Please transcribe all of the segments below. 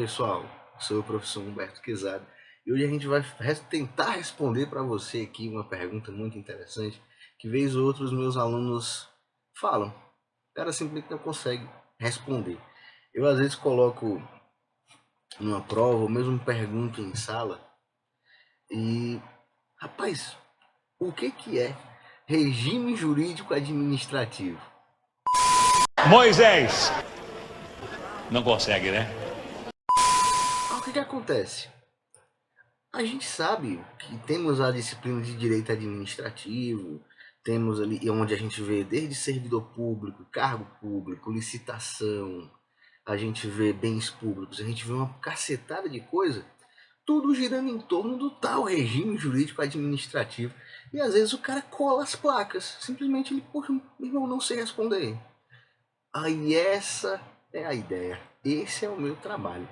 Pessoal, sou o professor Humberto Quezado e hoje a gente vai tentar responder para você aqui uma pergunta muito interessante que vez ou outra os meus alunos falam. O cara simplesmente não consegue responder. Eu às vezes coloco numa prova ou mesmo pergunto em sala e, rapaz, o que é regime jurídico administrativo? Moisés! Não consegue, né? O que acontece? A gente sabe que temos a disciplina de direito administrativo, temos ali onde a gente vê desde servidor público, cargo público, licitação, a gente vê bens públicos, a gente vê uma cacetada de coisa, tudo girando em torno do tal regime jurídico administrativo. E às vezes o cara cola as placas, simplesmente ele, poxa, meu irmão, não sei responder. Aí essa é a ideia, esse é o meu trabalho.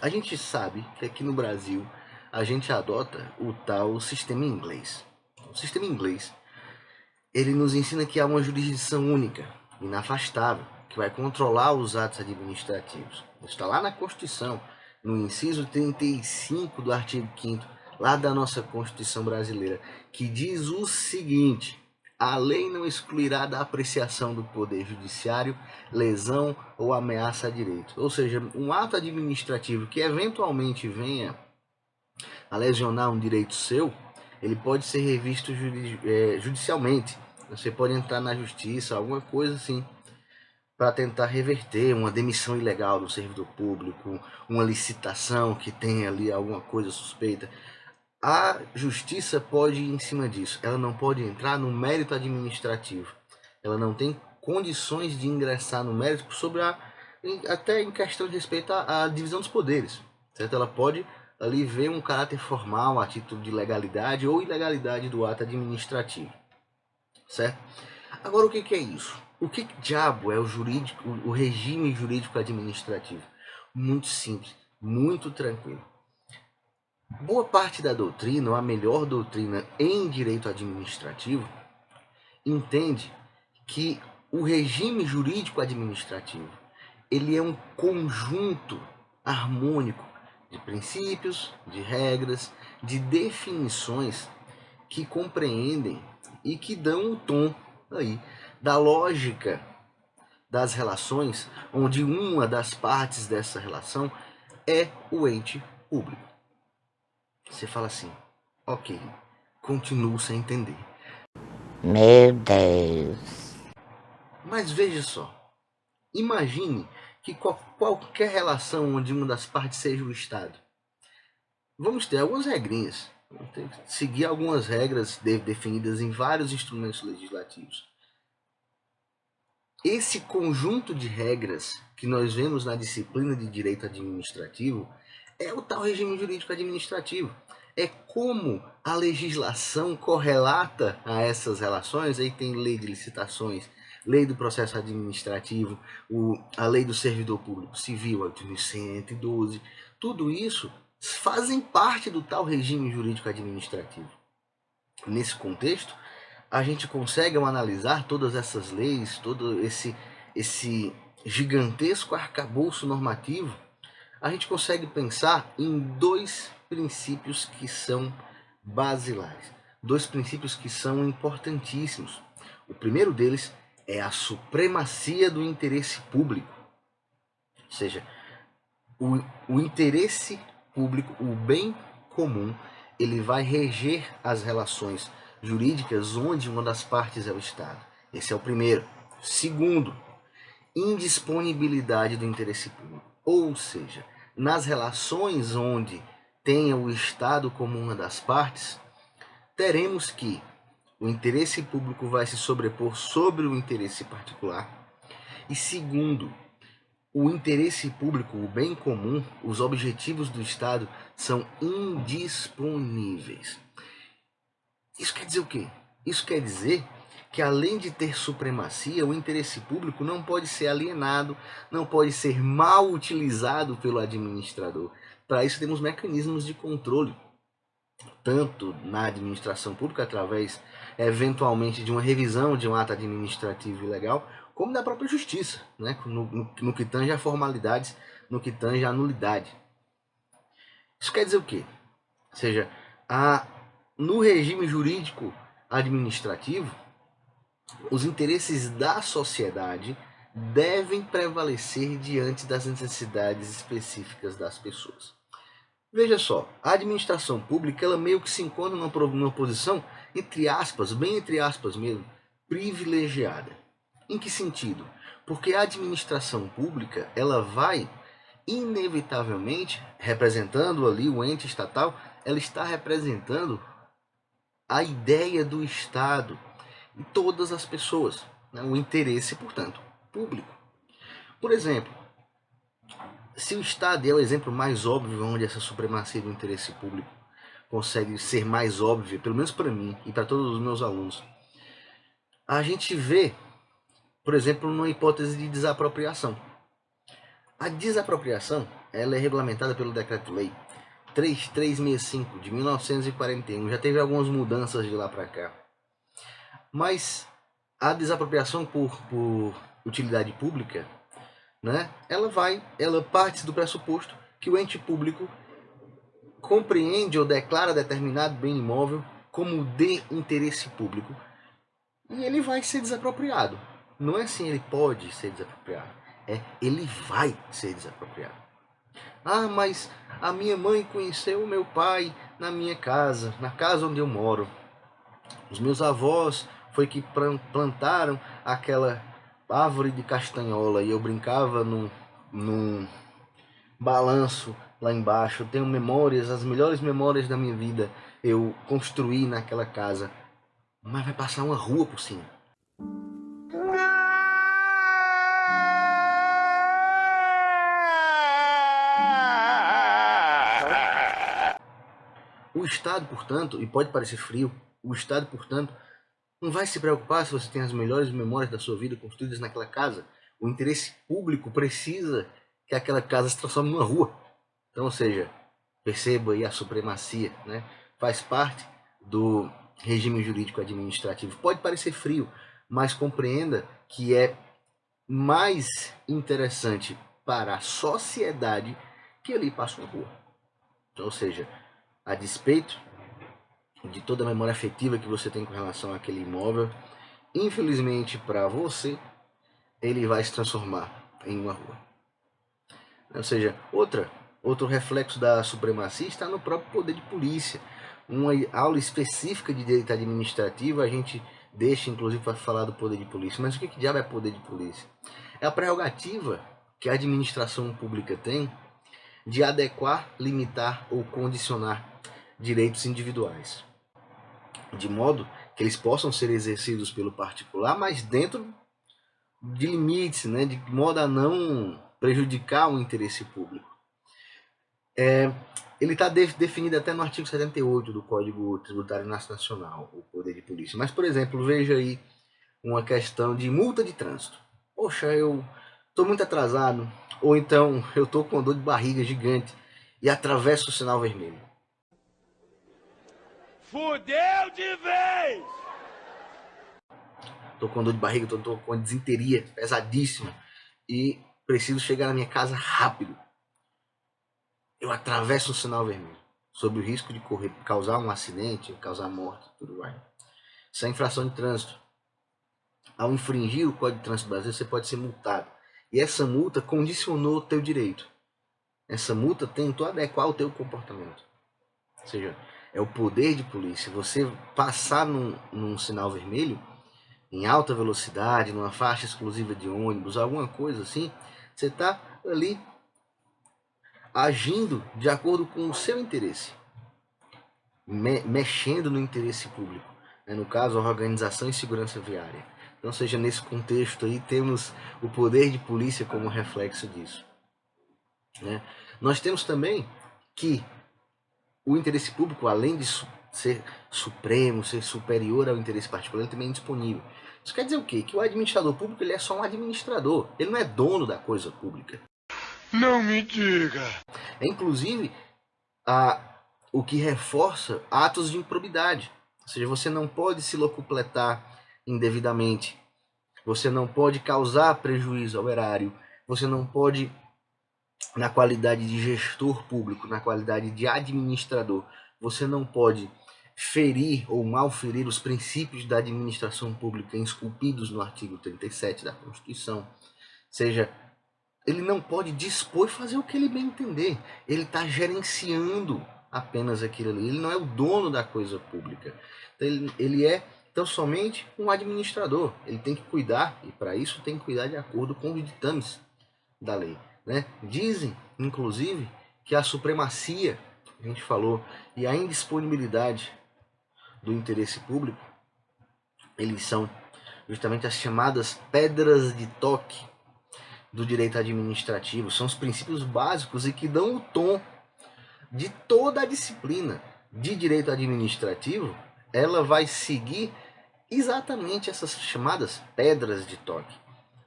A gente sabe que aqui no Brasil a gente adota o tal sistema inglês. O sistema inglês, ele nos ensina que há uma jurisdição única, inafastável, que vai controlar os atos administrativos. Está lá na Constituição, no inciso 35 do artigo 5º, lá da nossa Constituição brasileira, que diz o seguinte: a lei não excluirá da apreciação do Poder Judiciário lesão ou ameaça a direito. Ou seja, um ato administrativo que eventualmente venha a lesionar um direito seu, ele pode ser revisto judicialmente. Você pode entrar na justiça, alguma coisa assim, para tentar reverter uma demissão ilegal do servidor público, uma licitação que tem ali alguma coisa suspeita. A justiça pode ir em cima disso, ela não pode entrar no mérito administrativo, ela não tem condições de ingressar no mérito sobre até em questão de respeito à divisão dos poderes, certo? Ela pode ali ver um caráter formal a título de legalidade ou ilegalidade do ato administrativo, certo? Agora, o que é isso? O que diabo é o regime jurídico administrativo? Muito simples, muito tranquilo. Boa parte da doutrina, ou a melhor doutrina em direito administrativo, entende que o regime jurídico administrativo, ele é um conjunto harmônico de princípios, de regras, de definições que compreendem e que dão o tom aí da lógica das relações, onde uma das partes dessa relação é o ente público. Você fala assim, ok, continuo sem entender. Meu Deus. Mas veja só, imagine que qualquer relação onde uma das partes seja o Estado. Vamos ter algumas regrinhas, vamos ter que seguir algumas regras definidas em vários instrumentos legislativos. Esse conjunto de regras que nós vemos na disciplina de direito administrativo é o tal regime jurídico administrativo. É como a legislação correlata a essas relações. Aí tem lei de licitações, lei do processo administrativo, a lei do servidor público civil, 8.112. Tudo isso fazem parte do tal regime jurídico administrativo. Nesse contexto, a gente consegue, ao analisar todas essas leis, todo esse gigantesco arcabouço normativo, a gente consegue pensar em dois princípios que são basilares, dois princípios que são importantíssimos. O primeiro deles é a supremacia do interesse público, ou seja, o interesse público, o bem comum, ele vai reger as relações jurídicas onde uma das partes é o Estado. Esse é o primeiro. Segundo, indisponibilidade do interesse público. Ou seja, nas relações onde tenha o Estado como uma das partes, teremos que o interesse público vai se sobrepor sobre o interesse particular. E segundo, o interesse público, o bem comum, os objetivos do Estado são indisponíveis. Isso quer dizer o quê? Isso quer dizer que, além de ter supremacia, o interesse público não pode ser alienado, não pode ser mal utilizado pelo administrador. Para isso temos mecanismos de controle, tanto na administração pública, através eventualmente de uma revisão de um ato administrativo ilegal, como da própria justiça, né? no que tange a formalidades no que tange à nulidade. Isso quer dizer o quê? Ou seja, no regime jurídico administrativo, os interesses da sociedade devem prevalecer diante das necessidades específicas das pessoas. Veja só, a administração pública ela meio que se encontra numa posição, entre aspas, bem entre aspas mesmo, privilegiada. Em que sentido? Porque a administração pública ela vai inevitavelmente, representando ali o ente estatal, ela está representando a ideia do Estado e todas as pessoas, né? O interesse, portanto, público. Por exemplo, se o Estado é o exemplo mais óbvio onde essa supremacia do interesse público consegue ser mais óbvia, pelo menos para mim e para todos os meus alunos, a gente vê, por exemplo, numa hipótese de desapropriação. A desapropriação ela é regulamentada pelo Decreto-Lei 3365 de 1941. Já teve algumas mudanças de lá para cá. Mas a desapropriação por utilidade pública, né, ela parte do pressuposto que o ente público compreende ou declara determinado bem imóvel como de interesse público e ele vai ser desapropriado. Não é assim, ele pode ser desapropriado. Ele vai ser desapropriado. Ah, mas a minha mãe conheceu o meu pai na minha casa, na casa onde eu moro. Os meus avós foi que plantaram aquela árvore de castanhola e eu brincava num balanço lá embaixo. Eu tenho memórias, as melhores memórias da minha vida eu construí naquela casa. Mas vai passar uma rua por cima. O Estado, portanto, e pode parecer frio, o Estado, portanto, não vai se preocupar se você tem as melhores memórias da sua vida construídas naquela casa. O interesse público precisa que aquela casa se transforme numa rua. Então, ou seja, perceba aí a supremacia, né? Faz parte do regime jurídico administrativo. Pode parecer frio, mas compreenda que é mais interessante para a sociedade que ali passa uma rua. Então, ou seja, a despeito de toda a memória afetiva que você tem com relação àquele imóvel, infelizmente para você, ele vai se transformar em uma rua. Ou seja, outro reflexo da supremacia está no próprio poder de polícia. Uma aula específica de direito administrativo a gente deixa, inclusive, para falar do poder de polícia. Mas o que diabo é poder de polícia? É a prerrogativa que a administração pública tem de adequar, limitar ou condicionar direitos individuais, de modo que eles possam ser exercidos pelo particular, mas dentro de limites, né, de modo a não prejudicar o interesse público. Ele está definido até no artigo 78 do Código Tributário Nacional, o poder de polícia. Mas, por exemplo, veja aí uma questão de multa de trânsito. Poxa, eu estou muito atrasado, ou então eu estou com uma dor de barriga gigante e atravesso o sinal vermelho. Fudeu de vez! Tô com dor de barriga, tô com uma desinteria pesadíssima e preciso chegar na minha casa rápido. Eu atravesso o sinal vermelho, sob o risco de causar um acidente, causar morte, tudo vai. Isso é infração de trânsito. Ao infringir o Código de Trânsito do Brasil, você pode ser multado. E essa multa condicionou o teu direito. Essa multa tentou adequar o teu comportamento. Ou seja, é o poder de polícia. Você passar num sinal vermelho, em alta velocidade, numa faixa exclusiva de ônibus, alguma coisa assim, você está ali agindo de acordo com o seu interesse, mexendo no interesse público, né? No caso, a organização e segurança viária. Então, seja nesse contexto aí, temos o poder de polícia como reflexo disso, né? Nós temos também que o interesse público, além de ser supremo, ser superior ao interesse particular, ele também é indisponível. Isso quer dizer o quê? Que o administrador público ele é só um administrador, ele não é dono da coisa pública. Não me diga! É inclusive o que reforça atos de improbidade. Ou seja, você não pode se locupletar indevidamente, você não pode causar prejuízo ao erário, você não pode na qualidade de gestor público, na qualidade de administrador, você não pode ferir ou malferir os princípios da administração pública esculpidos no artigo 37 da Constituição. Seja, ele não pode dispor e fazer o que ele bem entender. Ele está gerenciando apenas aquilo ali. Ele não é o dono da coisa pública. Ele é tão somente um administrador. Ele tem que cuidar, e para isso tem que cuidar de acordo com os ditames da lei, né? Dizem, inclusive, que a supremacia, a gente falou, e a indisponibilidade do interesse público, eles são justamente as chamadas pedras de toque do direito administrativo. São os princípios básicos e que dão o tom de toda a disciplina de direito administrativo. Ela vai seguir exatamente essas chamadas pedras de toque,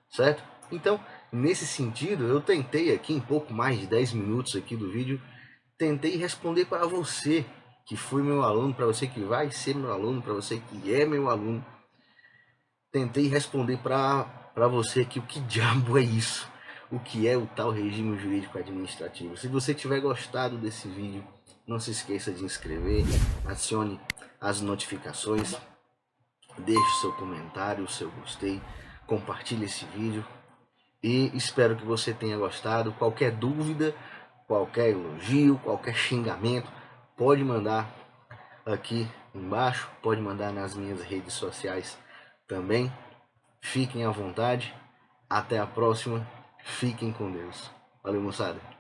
certo? Então, nesse sentido, eu tentei aqui, em pouco mais de 10 minutos aqui do vídeo, tentei responder para você que foi meu aluno, para você que vai ser meu aluno, para você que é meu aluno. Tentei responder para você que o que diabo é isso? O que é o tal regime jurídico administrativo? Se você tiver gostado desse vídeo, não se esqueça de inscrever, acione as notificações, deixe seu comentário, seu gostei, compartilhe esse vídeo e espero que você tenha gostado. Qualquer dúvida, qualquer elogio, qualquer xingamento, pode mandar aqui embaixo, pode mandar nas minhas redes sociais também. Fiquem à vontade. Até a próxima. Fiquem com Deus. Valeu, moçada.